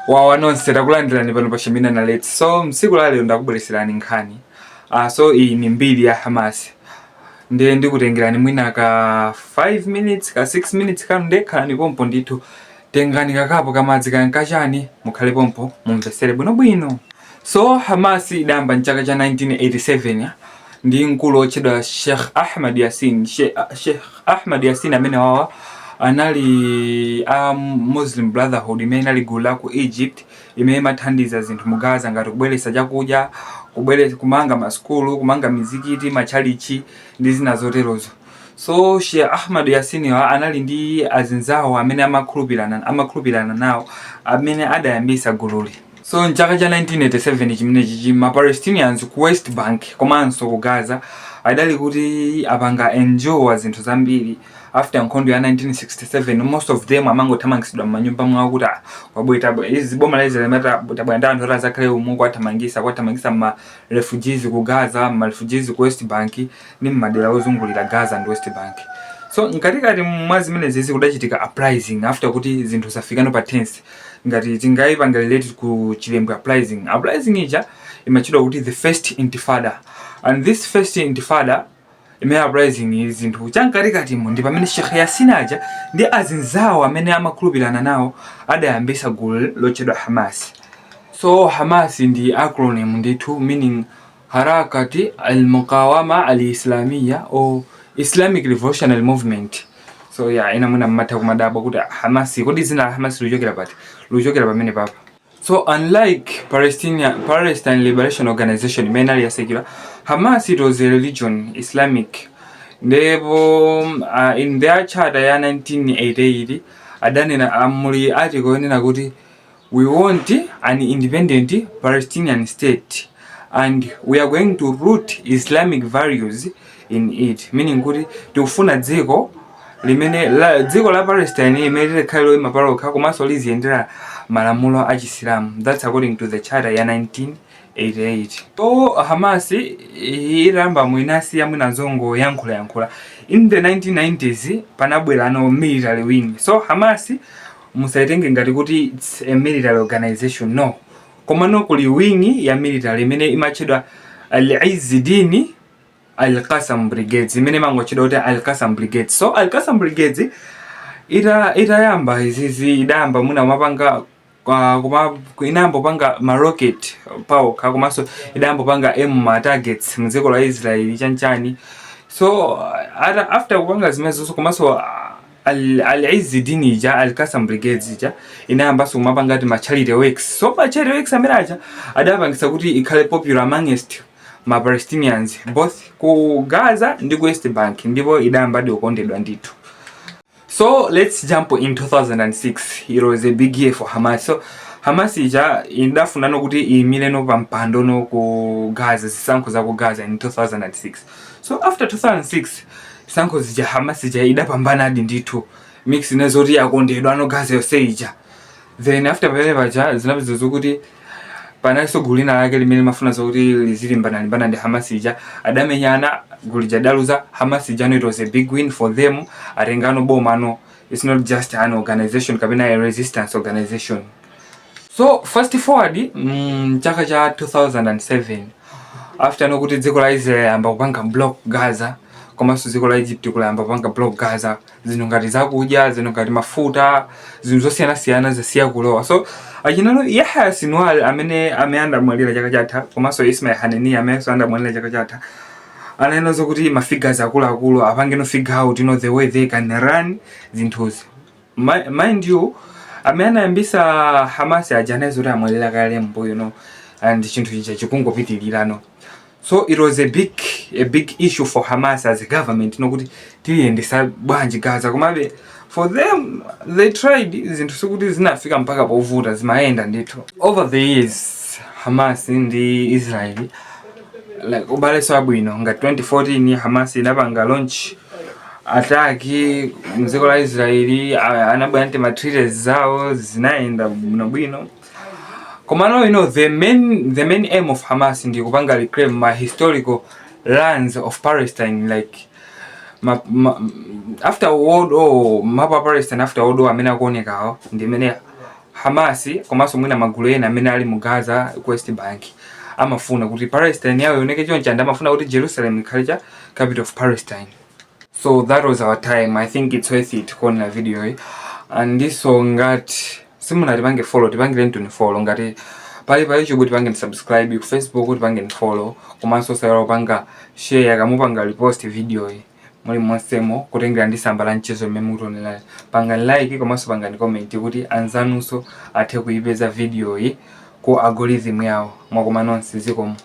Wawa nonse takulandirani pano pa Shemina na Let's. So msiku la leo ndakubwereserani nkhani. So iyi ni Mbiri Ya Hamas. Ndiye ndikutengerani mwina ka 5 minutes ka 6 minutes kanu ndekhalani pompo ndithu. Tengani kakapo kamadzi kankachani mukhale pompo mumvesere bwinobwino. So Hamas idayamba mchaka cha 1987 ndi mkulu otchedwa Sheikh Ahmad Yasin. Sheikh Ahmad Yasin amene wawa anali Muslim Brotherhood imene ali gulu la ku Egypt imene imathandiza zinthu mu Gaza ngati kubweretsa chakudya, kumanga maskulu, kumanga mizikiti, machalichi ndi zina zoterozo. So Sheikh Ahmad Yasin anali ndi azinzawo amene amakhulupirana nawo amene adayambisa gululi. So mchaka cha 1987 chimenechi ma Palestinians ku West Bank komanso ku Gaza adali kuti apanga enjoy zinthu zambiri. After nkhondo ya 1967 most of them amangothamangisidwa m'manyumba mwawo kuti kwabweta izi boma la Israel tabwenda anthu ora zakhale umu kwathamangisa ma refugees ku Gaza, ma refugees ku West Bank ni madera ozungulira Gaza and West Bank. So nkatikati mwa zimene zizi kudachitika uprising after kuti zinthu zafikano pa tense ngati tingayipanga related ku chilembwe uprising ija imachidwa kuti the first Intifada, and this first Intifada uprising zinthu chankatikati mu ndi pamene Sheikh Yasin aja ndi azinzawo amene amakhulupirana nawo adayambisa gulu lotchedwa Hamas. So Hamas ndi acronym ndithu meaning harakati al-muqawama al-islamiyya or Islamic Revolutionary Movement. So yeah, ina muna mmata kumadabo kuti Hamas kodi zina Hamas luchokera pati luchokera pamene papa. So unlike Palestine Liberation Organization imene ali yasekira, Hamas it was a religion, Islamic. Ndipo in their charter ya 1988 adanena amuli article inena kuti we want an independent Palestinian state and we are going to root Islamic values in it, meaning kuti tikufuna dziko limene dziko la Palestine imene likhale mapaloka komanso liziyendera malamulo a Chisilamu. That's according to the charter ya 1988. So Hamas iramba mwinasi ya mwinazongo yankhula in the 1990s panabwera no military wing. So Hamas musaitenge ngati kuti it's a military organization, no, komano kuli wing ya military imene imachedwa al-Izzidini al-Qassam brigades imene mangochedwa kuti al-Qassam brigades. So al-Qassam brigades itayamba izizi idayamba muna mapanga inambo panga ma rocket power komanso idayamba panga targets mdziko la Israel chanchani. So after kupanga zimenezo komanso al-Izzidini ja al-Qassam brigades ja inayamba so mapanga ati ma charity works. So ma charity works amene aja adapangisa kuti ikhale popular amongst ma Palestinians both ku Gaza ndi ku West Bank, ndipo idayamba okondedwa ndithu. So let's jump in 2006. It was a big year for Hamas. So Hamas ija indafuna no kuti imile no pampando no ku Gaza, zisankho za ku Gaza in 2006. So after 2006 zisankho zija Hamas ija idapambana adi ndithu mix nezoti yakondedwa no Gaza yonse ija. Then after pale paja zinabizo zokuti panaso gulina lake limene mafuna zokuti lizilimbana ndi Hamas ija adamenyana gulija daluza Hamas ija. It was a big win for them. Arengano boma no, it's not just an organization kabina a resistance organization. So fast forward chaka cha 2007 after no kuti dziko la Israel amba kupanga block Gaza komanso dziko la Egypt kulamba kupanga block Gaza, zinthu ngati zakudya, zinthu ngati mafuta, zinthu zosiyana zasiya kulowa. So ajinalo Yahya Sinwar amene ameanda mwalira chaka chatha komanso Ismail Hanani amene anda mwalira chaka chatha anena zokuti ma figures akulu apange no figure out the way they can run zinthuzi. Mind you amene ayambisa Hamas ajana zoti amwalira kale mbo and chinthu chicha chikungopitilirano. So it was a big issue for Hamas as a government kuti tiyendesa bwanji Gaza, komabe for them they tried zinthu sokuti zinafika mpaka povuta zimaenda ndithu. Over the years Hamas ndi Israel like ubale swabwino nga 2014 Hamas inapanga launch attack mdziko la Israeli, anabwera materials zawo zinaenda bwino. Komano the main aim of Hamas ndi kupanga reclaim my historical lands of Palestine, like after World War Palestine after World War amene akuonekawo ndi mene Hamasi komanso mwina magulu ena amene ali mu Gaza ku West Bank amafuna kuti Palestine yawo ioneke choncha, ndi amafuna kuti Jerusalem ikhale cha capital of Palestine. So that was our time. I think it's worth it kuona video hii. And so ngati simuna tipange follow, tipangire ntuni follow, ngati pali pa YouTube tipange subscribe, ku Facebook tipange follow, komanso sayala panga share kamupanga repost video hii muli mwasemo kutengera ndisambala mchezo memutonela. Panga like komanso panga ni comment kuti anzanunso athe kuipeza video hii ku algorithm yawo mwakomanonse zikomo.